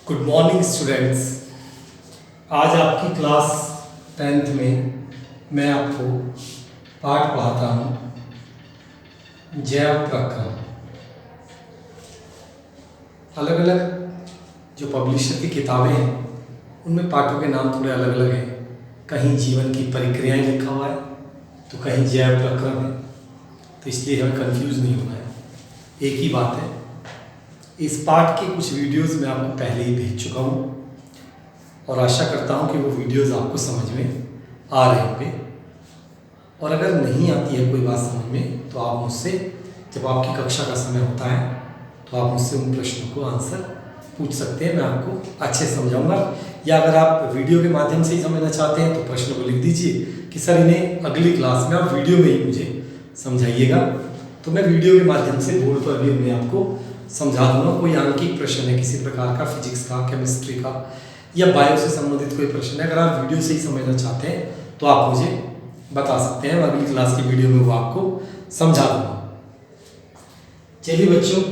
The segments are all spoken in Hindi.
Good morning students. आज आपकी क्लास 10th में मैं आपको पाठ पढ़ाता हूँ जैव प्रक्रम। अलग अलग जो पब्लिशर की किताबें हैं उनमें पाठों के नाम थोड़े अलग अलग हैं। कहीं जीवन की प्रक्रियाएं लिखा हुआ है तो कहीं जैव प्रक्रम है, तो इसलिए हमें कंफ्यूज नहीं होना है, एक ही बात है। इस पाठ के कुछ वीडियोस मैं आपको पहले ही भेज चुका हूँ और आशा करता हूँ कि वो वीडियोस आपको समझ में आ रहे होंगे। और अगर नहीं आती है कोई बात समझ में तो आप मुझसे, जब आपकी कक्षा का समय होता है तो आप मुझसे उन प्रश्नों को आंसर पूछ सकते हैं, मैं आपको अच्छे से समझाऊंगा। या अगर आप वीडियो के माध्यम से ही समझना चाहते हैं तो प्रश्न को लिख दीजिए कि सर इन्हें अगली क्लास में आप वीडियो में ही मुझे समझाइएगा, तो मैं वीडियो के माध्यम से बोर्ड पर भी उन्हें आपको समझा दूंगा। कोई आंकिक प्रश्न है किसी प्रकार का, फिजिक्स का, केमिस्ट्री का या बायो से संबंधित कोई प्रश्न है, अगर आप वीडियो से ही समझना चाहते हैं तो आप मुझे बता सकते हैं, मैं अगली क्लास की वीडियो में वो आपको समझा दूंगा। चलिए बच्चों,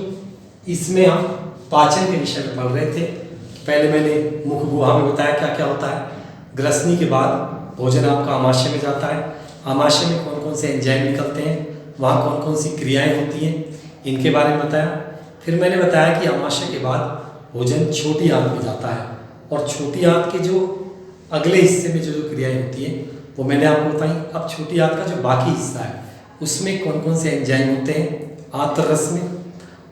इसमें हम पाचन के विषय में पढ़ रहे थे। पहले मैंने मुख गुहा में बताया क्या क्या होता है। ग्रसनी के बाद भोजन आपका आमाशय में जाता है। आमाशय में कौन कौन से एंजाइम निकलते हैं, वहाँ कौन कौन सी क्रियाएं होती हैं, इनके बारे में बताया। फिर मैंने बताया कि आमाशय के बाद भोजन छोटी आंत में जाता है और छोटी आंत के जो अगले हिस्से में जो क्रियाएं होती हैं वो मैंने आपको बताई। अब छोटी आंत का जो बाकी हिस्सा है उसमें कौन कौन से एंजाइम होते हैं आंतररस में,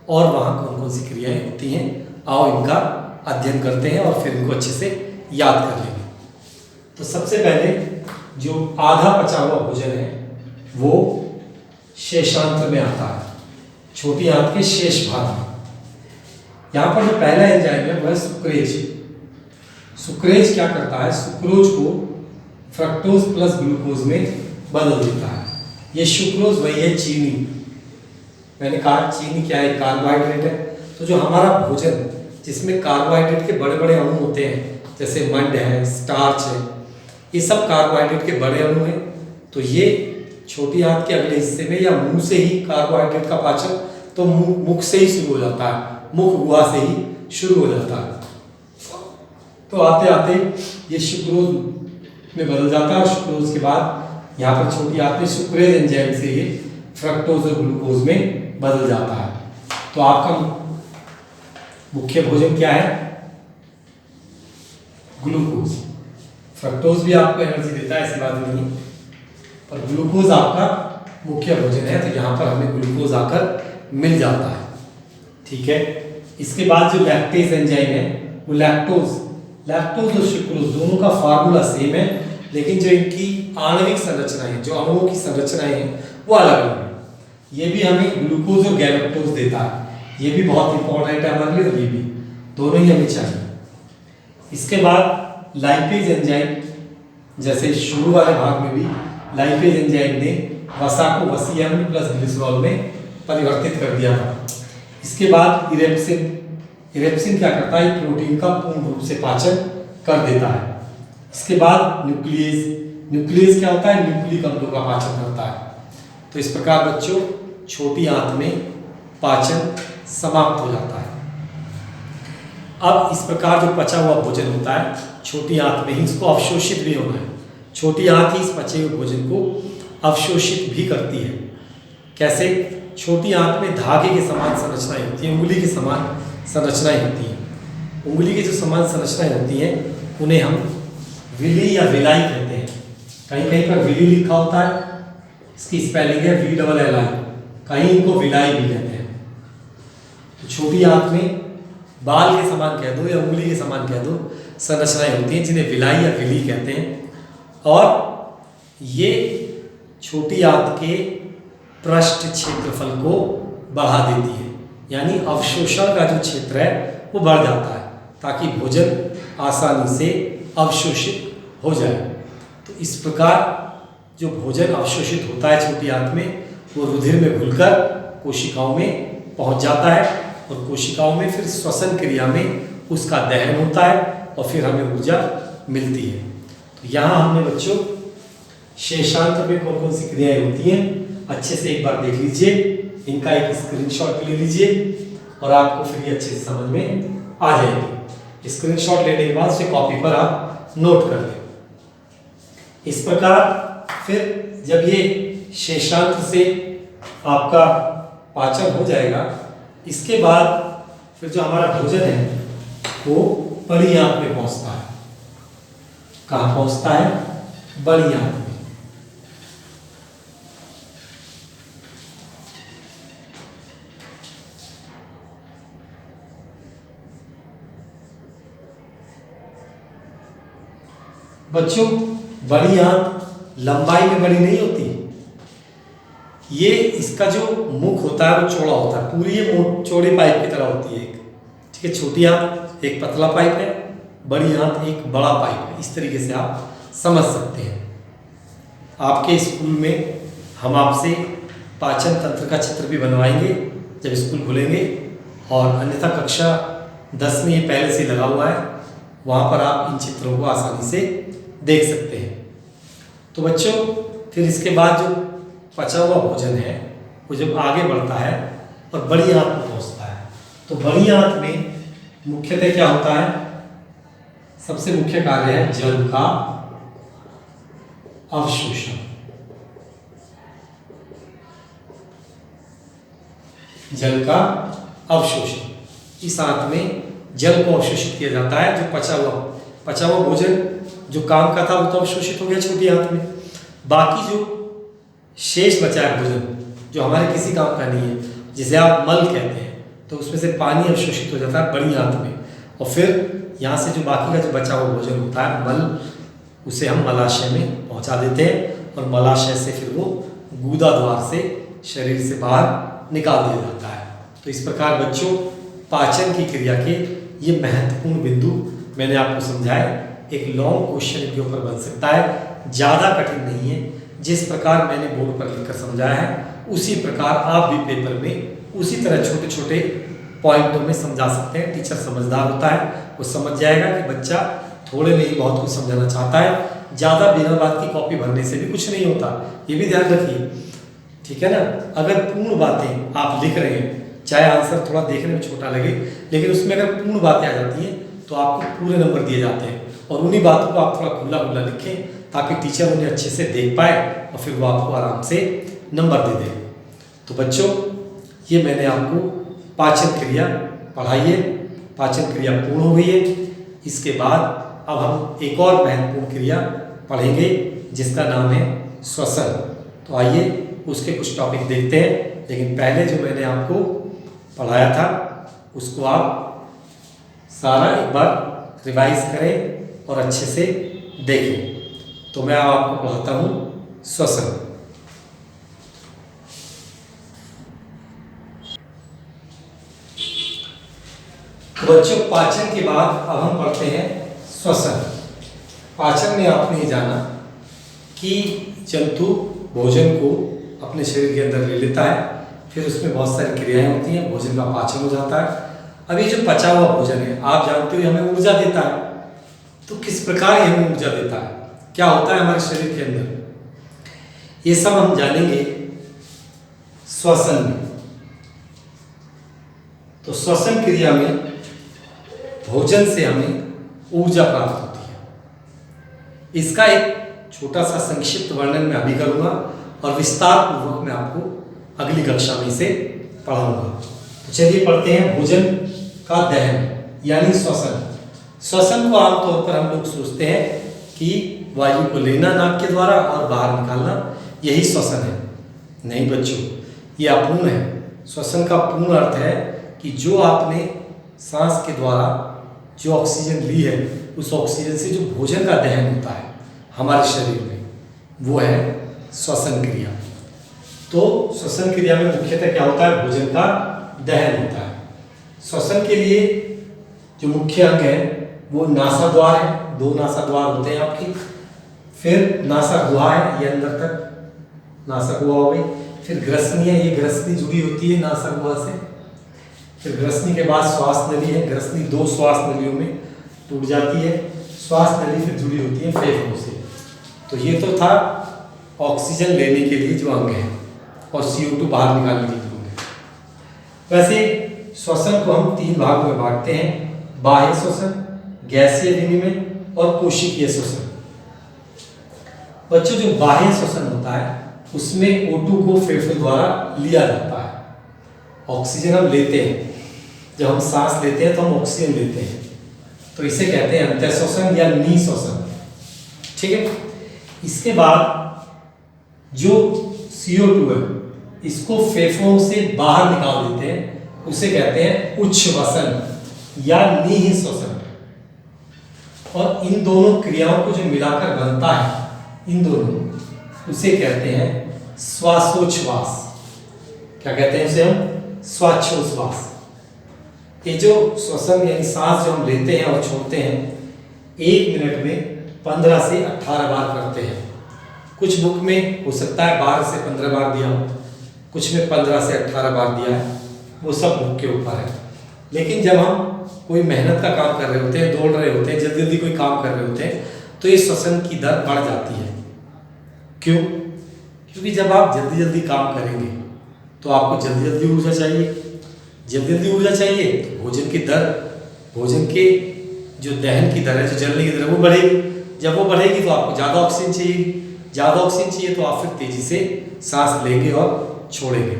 और वहाँ कौन कौन सी क्रियाएं होती हैं, आओ इनका अध्ययन करते हैं और फिर इनको अच्छे से याद कर लेंगे। तो सबसे पहले जो आधा पचा हुआ भोजन है वो शेषांत्र में आता है, छोटी आंत के शेष भाग में। यहाँ पर जो पहला एंजाइम है वह है सुक्रेज। सुक्रेज क्या करता है, सुक्रोज को फ्रक्टोज प्लस ग्लूकोज में बदल देता है। ये सुक्रोज वही है चीनी। मैंने कहा चीनी क्या है, कार्बोहाइड्रेट है। तो जो हमारा भोजन जिसमें कार्बोहाइड्रेट के बड़े बड़े अणु होते हैं, जैसे मंड है, स्टार्च है, ये सब कार्बोहाइड्रेट के बड़े अणु हैं। तो ये छोटी आंत के अगले हिस्से में या मुंह से ही कार्बोहाइड्रेट का पाचन तो मुख से ही शुरू हो जाता है, मुख गुहा से ही शुरू हो जाता है। तो आते आते ये सुक्रोज में बदल जाता है। सुक्रोज के बाद यहाँ पर छोटी आंत में सुक्रेज एंजाइम से ये फ्रक्टोज और ग्लूकोज में बदल जाता है। तो आपका मुख्य भोजन क्या है, ग्लूकोज। फ्रक्टोज भी आपको एनर्जी देता है, ऐसी बात नहीं, पर ग्लूकोज आपका मुख्य भोजन है। तो यहाँ पर हमें ग्लूकोज आकर मिल जाता है, ठीक है। इसके बाद जो लैक्टेज एंजाइम है वो लैक्टोज और सुक्रोज दोनों का फार्मूला सेम है, लेकिन जो इनकी आणविक संरचनाएं हैं, जो अणुओं की संरचनाएं हैं वो अलग अलग है। ये भी हमें ग्लूकोज और गैलेक्टोज देता है, ये भी बहुत इंपॉर्टेंट है हमारे लिए, और ये भी दोनों ही हमें चाहिए। इसके बाद लाइपेज एंजाइम, जैसे शुरू वाले भाग में भी लाइपेज एंजाइम ने वसा को वसीयम प्लस ग्लिसरॉल में परिवर्तित कर दिया था। इसके बाद इरेप्सिन क्या करता है, प्रोटीन का पूर्ण रूप से पाचन कर देता है। इसके बाद न्यूक्लियस क्या होता है, न्यूक्लिक अम्लों का पाचन करता है। तो इस प्रकार बच्चों छोटी आंत में पाचन समाप्त हो जाता है। अब इस प्रकार जो पचा हुआ भोजन होता है छोटी आंत में ही, इसको अवशोषित भी होना है। छोटी आंत ही इस पचे हुए भोजन को अवशोषित भी करती है। कैसे, छोटी आंत में धागे के समान संरचनाएं होती हैं, उंगली के समान संरचनाएं होती हैं। उंगली की जो समान संरचनाएं होती हैं उन्हें हम विली या विलाई कहते हैं। कहीं कहीं पर विली लिखा होता है, इसकी स्पेलिंग है VLLI, कहीं इनको विलाई भी कहते हैं। तो छोटी आंत में बाल के समान कह दो या उंगली के समान कह दो संरचनाएं होती हैं जिन्हें विलाई या विली कहते हैं, और ये छोटी आंत के पृष्ठ क्षेत्रफल को बढ़ा देती है, यानी अवशोषण का जो क्षेत्र है वो बढ़ जाता है ताकि भोजन आसानी से अवशोषित हो जाए। तो इस प्रकार जो भोजन अवशोषित होता है छोटी आंत में वो रुधिर में घुलकर कोशिकाओं में पहुंच जाता है, और कोशिकाओं में फिर श्वसन क्रिया में उसका दहन होता है और फिर हमें ऊर्जा मिलती है। तो यहाँ हमने बच्चों शेषांत्र में कौन कौन सी क्रियाएं होती हैं अच्छे से एक बार देख लीजिए, इनका एक स्क्रीनशॉट ले लीजिए और आपको फिर ये अच्छे से समझ में आ जाएगी। स्क्रीनशॉट लेने के बाद उसे कॉपी पर आप नोट कर लें। इस प्रकार फिर जब ये शेषांत से आपका पाचन हो जाएगा, इसके बाद फिर जो हमारा भोजन है वो बड़ी आंत में पहुंचता है। कहाँ पहुंचता है? बड़ी आंत में। बच्चों, बड़ी आंत लंबाई में बड़ी नहीं होती। ये इसका जो मुख होता है वो चौड़ा होता है, पूरी ये चौड़े पाइप की तरह होती है। ठीक है, छोटी आंत एक पतला पाइप है, बड़ी आंत एक बड़ा पाइप है। इस तरीके से आप समझ सकते हैं। आपके स्कूल में हम आपसे पाचन तंत्र का चित्र भी बनवाएंगे जब स्कूल खुलेंगे, और अन्यथा कक्षा 10 में ये पहले से लगा हुआ है, वहाँ पर आप इन चित्रों को आसानी से देख सकते हैं। तो बच्चों, फिर इसके बाद जो पचा हुआ भोजन है वो जब आगे बढ़ता है और बड़ी आंत में पहुँचता है, तो बड़ी आंत में मुख्यतः क्या होता है? सबसे मुख्य कार्य है जल का अवशोषण। जल का अवशोषण। इस आंत में जल को अवशोषित किया जाता है। जो पचा हुआ भोजन जो काम का था वो तो अवशोषित हो गया छोटी आंत में। बाकी जो शेष बचा है भोजन, जो हमारे किसी काम का नहीं है, जिसे आप मल कहते हैं, तो उसमें से पानी अवशोषित हो जाता है बड़ी आंत में, और फिर यहाँ से जो बाकी का जो बचा हुआ भोजन होता है मल, उसे हम मलाशय में पहुँचा देते हैं, और मलाशय से फिर वो गूदा द्वार से शरीर से बाहर निकाल दिया जाता है। तो इस प्रकार बच्चों, पाचन की क्रिया के ये महत्वपूर्ण बिंदु मैंने आपको समझाए। एक लॉन्ग क्वेश्चन के ऊपर बन सकता है, ज़्यादा कठिन नहीं है। जिस प्रकार मैंने बोर्ड पर लिखकर समझाया है उसी प्रकार आप भी पेपर में उसी तरह छोटे छोटे पॉइंटों में समझा सकते हैं। टीचर समझदार होता है, वो समझ जाएगा कि बच्चा थोड़े में ही बहुत कुछ समझाना चाहता है। ज़्यादा बिना बात की कॉपी भरने से भी कुछ नहीं होता, ये भी ध्यान रखिए। ठीक है ना? अगर पूर्ण बातें आप लिख रहे हैं, चाहे आंसर थोड़ा देखने में छोटा लगे, लेकिन उसमें अगर पूर्ण बातें आ जाती हैं तो आपको पूरे नंबर दिए जाते हैं। और उन्हीं बातों को आप थोड़ा खुला खुला लिखें ताकि टीचर उन्हें अच्छे से देख पाए और फिर वो आपको आराम से नंबर दे दे। तो बच्चों, ये मैंने आपको पाचन क्रिया पढ़ाई है। पाचन क्रिया पूर्ण हो गई है। इसके बाद अब हम एक और महत्वपूर्ण क्रिया पढ़ेंगे जिसका नाम है श्वसन। तो आइए उसके कुछ टॉपिक देखते हैं, लेकिन पहले जो मैंने आपको पढ़ाया था उसको आप सारा एक बार रिवाइज करें और अच्छे से देखें। तो मैं आपको पढ़ाता हूँ श्वसन। तो बच्चों, पाचन के बाद अब हम पढ़ते हैं श्वसन। पाचन में आपने ये जाना कि जंतु भोजन को अपने शरीर के अंदर ले लेता है, फिर उसमें बहुत सारी क्रियाएं होती हैं, भोजन का पाचन हो जाता है। अब ये जो पचा हुआ भोजन है, आप जानते हो हमें ऊर्जा देता है। तो किस प्रकार ये हमें ऊर्जा देता है, क्या होता है हमारे शरीर के अंदर, ये सब हम जानेंगे श्वसन में। तो श्वसन क्रिया में भोजन से हमें ऊर्जा प्राप्त होती है। इसका एक छोटा सा संक्षिप्त वर्णन मैं अभी करूंगा और विस्तार पूर्वक मैं आपको अगली कक्षा में इसे पढ़ाऊंगा। तो चलिए पढ़ते हैं भोजन का दहन यानी श्वसन। श्वसन को आमतौर पर हम लोग सोचते हैं कि वायु को लेना नाक के द्वारा और बाहर निकालना, यही श्वसन है। नहीं बच्चों, ये अपूर्ण है। श्वसन का पूर्ण अर्थ है कि जो आपने सांस के द्वारा जो ऑक्सीजन ली है, उस ऑक्सीजन से जो भोजन का दहन होता है हमारे शरीर में, वो है श्वसन क्रिया। तो श्वसन क्रिया में मुख्यतः क्या होता है, भोजन का दहन होता है। श्वसन के लिए जो मुख्य अंग है वो नासाद्वार है, 2 नासाद्वार होते हैं आपकी। फिर नासा गुहा है, ये अंदर तक नासा गुहा हो गई। फिर ग्रसनी है, ये ग्रसनी जुड़ी होती है नासा गुहा से। फिर ग्रसनी के बाद श्वास नली है, ग्रसनी 2 श्वास नलियों में टूट जाती है। श्वास नली फिर जुड़ी होती है फेफड़ों से। तो ये तो था ऑक्सीजन लेने के लिए जो अंग है और CO2 बाहर निकालने के लिए जो अंग है। वैसे श्वसन को हम 3 भागों में बांटते हैं, बाह्य श्वसन, गैसीय विनिमय और कोशिकीय श्वसन। बच्चों, जो बाह्य श्वसन होता है उसमें O2 को फेफड़ों द्वारा लिया जाता है। ऑक्सीजन हम लेते हैं, जब हम सांस लेते हैं तो हम ऑक्सीजन लेते हैं, तो इसे कहते हैं अंतः श्वसन या निःश्वसन। ठीक है। इसके बाद जो CO2 है इसको फेफड़ों से बाहर निकाल देते हैं, उसे कहते हैं उच्छ्वसन या निःश्वसन। और इन दोनों क्रियाओं को जो मिलाकर बनता है, इन दोनों, उसे कहते हैं श्वासोच्छ्वास। क्या कहते हैं उसे हम? श्वासोच्छ्वास। ये जो श्वसन यानी सांस जो हम लेते हैं और छोड़ते हैं, 1 मिनट में 15 से 18 बार करते हैं। कुछ बुक में हो सकता है 12 से 15 बार दिया हो, कुछ में 15 से 18 बार दिया है, वो सब बुक के ऊपर है। लेकिन जब हम कोई मेहनत का काम कर रहे होते हैं, दौड़ रहे होते हैं, जल्दी जल्दी कोई काम कर रहे होते हैं, तो ये श्वसन की दर बढ़ जाती है। क्यों? क्योंकि जब आप जल्दी जल्दी काम करेंगे तो आपको जल्दी जल्दी ऊर्जा चाहिए। जल्दी जल्दी ऊर्जा चाहिए तो भोजन की दर, भोजन के जो दहन की दर है, जो जलने की दर है, वो बढ़ेगी। जब वो बढ़ेगी तो आपको ज़्यादा ऑक्सीजन चाहिए। ज़्यादा ऑक्सीजन चाहिए तो आप फिर तेजी से सांस लेंगे और छोड़ेंगे।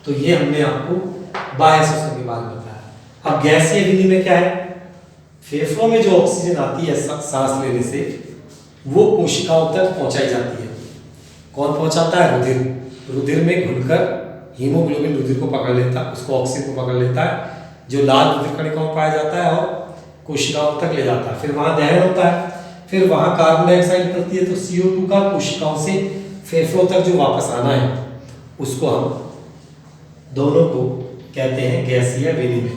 तो ये हमने आपको बाह्य श्वसन के बारे में बताया। अब गैसीय विनिमय क्या है? फेफड़ों में जो ऑक्सीजन आती है सांस लेने से, वो कोशिकाओं तक पहुंचाई जाती है। कौन पहुंचाता है? रुधिर। रुधिर में घुलकर हीमोग्लोबिन रुधिर को पकड़ लेता है, उसको ऑक्सीजन को पकड़ लेता है, जो लाल रुधिर कणिकाओं में पाया जाता है, और कोशिकाओं तक ले जाता है। फिर वहां दहन होता है, फिर वहां कार्बन डाइऑक्साइड निकलती है, तो CO2 का कोशिकाओं से फेफड़ों तक जो वापस आना है, उसको हम दोनों को कहते हैं गैसीय विनिमय,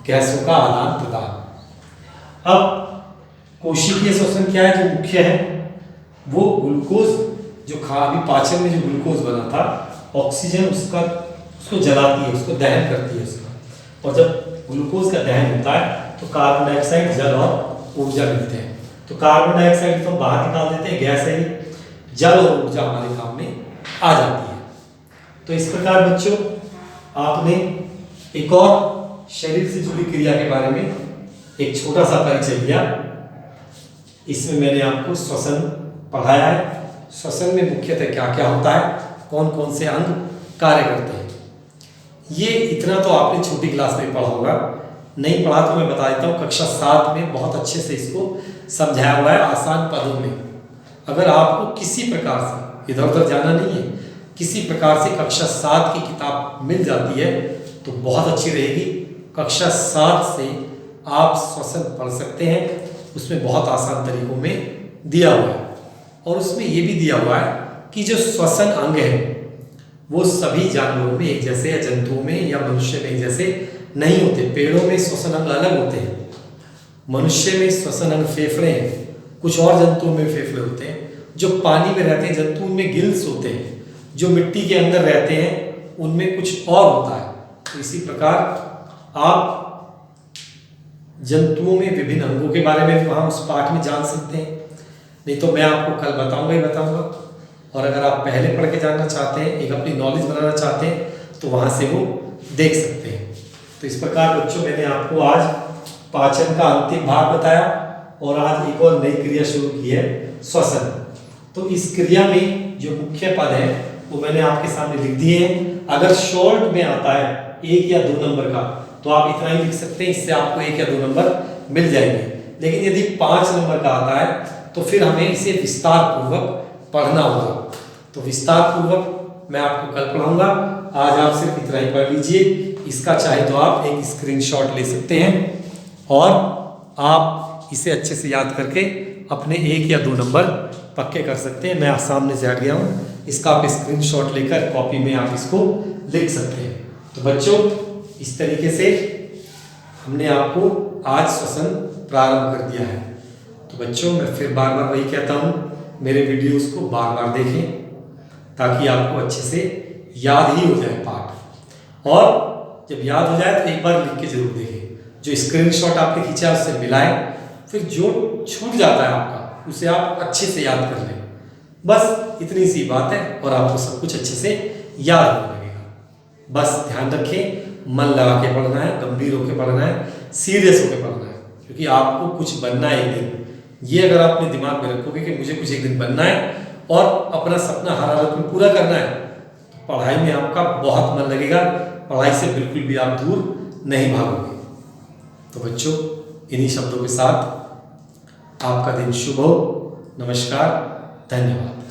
गैसों का आदान प्रदान। अब कोशिकीय श्वसन क्या है? जो मुख्य है वो ग्लूकोज, जो अभी पाचन में जो ग्लूकोज बना था, ऑक्सीजन उसको जलाती है, उसको दहन करती है उसका। और जब ग्लूकोज का दहन होता है तो कार्बन डाइऑक्साइड, जल और ऊर्जा मिलते हैं। तो कार्बन डाइऑक्साइड तो बाहर निकाल देते हैं, गैस है, जल और ऊर्जा हमारे काम में आ जाती है। तो इस प्रकार बच्चों, आपने एक और शरीर से जुड़ी क्रिया के बारे में एक छोटा सा परिचय दिया। इसमें मैंने आपको श्वसन पढ़ाया है। श्वसन में मुख्यतः क्या क्या होता है, कौन कौन से अंग कार्य करते हैं, ये इतना तो आपने छोटी क्लास में पढ़ा होगा। नहीं पढ़ा तो मैं बता देता हूँ, कक्षा 7 में बहुत अच्छे से इसको समझाया हुआ है, आसान पदों में। अगर आपको किसी प्रकार से इधर उधर जाना नहीं है, किसी प्रकार से कक्षा 7 की किताब मिल जाती है तो बहुत अच्छी रहेगी। कक्षा 7 से आप श्वसन पढ़ सकते हैं, उसमें बहुत आसान तरीकों में दिया हुआ है। और उसमें ये भी दिया हुआ है कि जो श्वसन अंग है वो सभी जानवरों में एक जैसे, या जंतुओं में या मनुष्य में एक जैसे नहीं होते। पेड़ों में श्वसन अंग अलग होते हैं, मनुष्य में श्वसन अंग फेफड़े हैं, कुछ और जंतुओं में फेफड़े होते हैं। जो पानी में रहते हैं जंतु, उनमें गिल्स होते हैं। जो मिट्टी के अंदर रहते हैं उनमें कुछ और होता है। तो इसी प्रकार आप जंतुओं में विभिन्न अंगों के बारे में भी वहाँ उस पाठ में जान सकते हैं। नहीं तो मैं आपको कल बताऊंगा ही बताऊंगा। और अगर आप पहले पढ़ के जानना चाहते हैं, एक अपनी नॉलेज बनाना चाहते हैं, तो वहाँ से वो देख सकते हैं। तो इस प्रकार बच्चों, मैंने आपको आज पाचन का अंतिम भाग बताया और आज एक और नई क्रिया शुरू की है, श्वसन। तो इस क्रिया में जो मुख्य पद है वो मैंने आपके सामने लिख दिए हैं। अगर शॉर्ट में आता है 1 या 2 नंबर का तो आप इतना ही लिख सकते हैं, इससे आपको 1 या 2 नंबर मिल जाएंगे। लेकिन यदि 5 नंबर का आता है तो फिर हमें इसे विस्तार पूर्वक पढ़ना होगा। तो विस्तार पूर्वक मैं आपको कल पढ़ाऊंगा, आज आप सिर्फ इतना ही पढ़ लीजिए। इसका चाहे तो आप एक स्क्रीनशॉट ले सकते हैं और आप इसे अच्छे से याद करके अपने 1 या 2 नंबर पक्के कर सकते हैं। मैं सामने से हट गया हूँ, इसका आप स्क्रीनशॉट लेकर कॉपी में आप इसको लिख सकते हैं। तो बच्चों, इस तरीके से हमने आपको आज श्वसन प्रारंभ कर दिया है। तो बच्चों, मैं फिर बार बार वही कहता हूँ, मेरे वीडियोस को बार बार देखें ताकि आपको अच्छे से याद ही हो जाए पाठ। और जब याद हो जाए तो एक बार लिख के जरूर देखें। जो स्क्रीनशॉट आपने खींचा है उससे मिलाएं, फिर जो छूट जाता है आपका उसे आप अच्छे से याद कर लें। बस इतनी सी बात है और आपको सब कुछ अच्छे से याद होने लगेगा। बस ध्यान रखें, मन लगा के पढ़ना है, गंभीर होकर पढ़ना है, सीरियस होकर पढ़ना है, क्योंकि आपको कुछ बनना है एक दिन। ये अगर आप अपने दिमाग में रखोगे कि मुझे कुछ एक दिन बनना है और अपना सपना हर हालत में पूरा करना है, तो पढ़ाई में आपका बहुत मन लगेगा, पढ़ाई से बिल्कुल भी आप दूर नहीं भागोगे। तो बच्चों, इन्हीं शब्दों के साथ आपका दिन शुभ हो। नमस्कार, धन्यवाद।